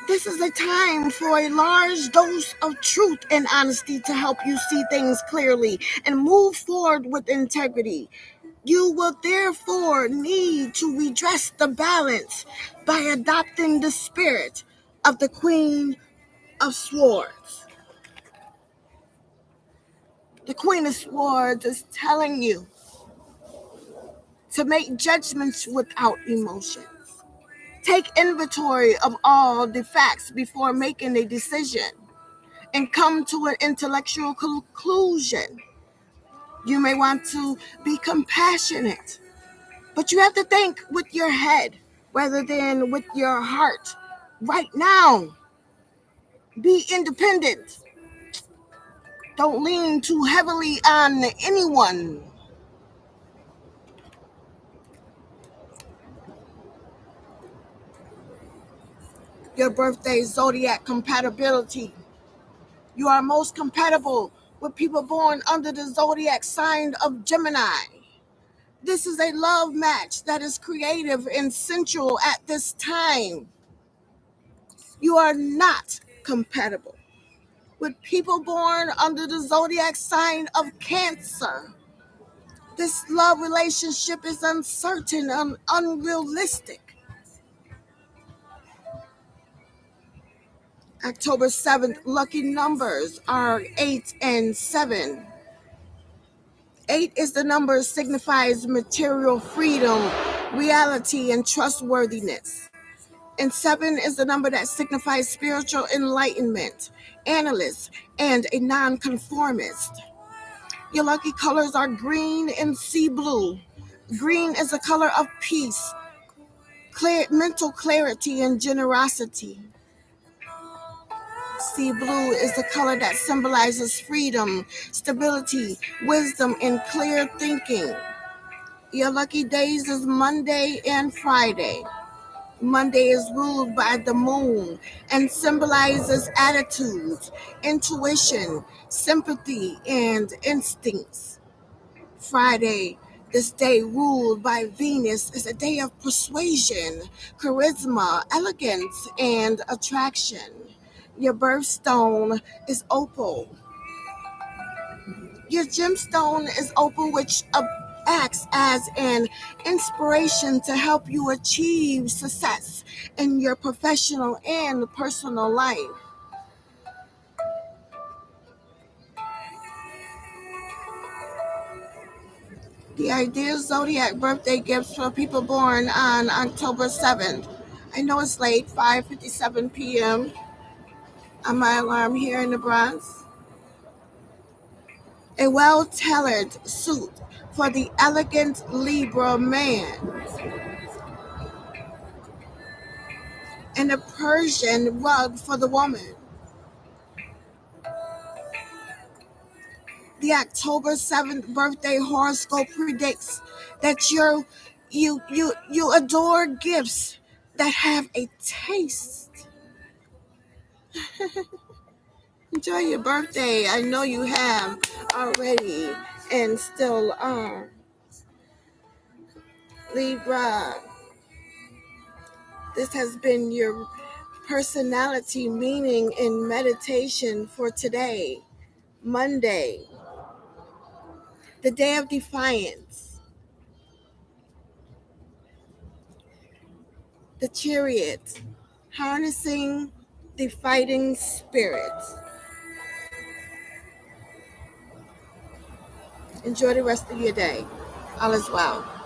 This is a time for a large dose of truth and honesty to help you see things clearly and move forward with integrity. You will therefore need to redress the balance by adopting the spirit of the Queen of Swords. The Queen of Swords is telling you to make judgments without emotions. Take inventory of all the facts before making a decision and come to an intellectual conclusion. You may want to be compassionate, but you have to think with your head rather than with your heart. Right now, be independent. Don't lean too heavily on anyone. Your birthday zodiac compatibility. You are most compatible with people born under the zodiac sign of Gemini. This is a love match that is creative and sensual at this time. You are not compatible with people born under the zodiac sign of Cancer. This love relationship is uncertain and unrealistic. October 7th, lucky numbers are 8 and 7. 8 is the number that signifies material freedom, reality, and trustworthiness. And 7 is the number that signifies spiritual enlightenment, analyst, and a nonconformist. Your lucky colors are green and sea blue. Green is a color of peace, clear, mental clarity, and generosity. Sea blue is the color that symbolizes freedom, stability, wisdom, and clear thinking. Your lucky days is Monday and Friday. Monday is ruled by the moon and symbolizes attitudes, intuition, sympathy, and instincts. Friday, this day ruled by Venus, is a day of persuasion, charisma, elegance, and attraction. Your birthstone is opal. Your gemstone is opal, which acts as an inspiration to help you achieve success in your professional and personal life. The ideal zodiac birthday gifts for people born on October 7th. I know it's late, 5:57 p.m. on my alarm here in the Bronx. A well-tailored suit for the elegant Libra man, and a Persian rug for the woman. The October 7th birthday horoscope predicts that you adore gifts that have a taste. Enjoy your birthday. I know you have already and still are. Libra, this has been your personality meaning in meditation for today, Monday, the day of defiance. The Chariot, harnessing the fighting spirit. Enjoy the rest of your day. All is well.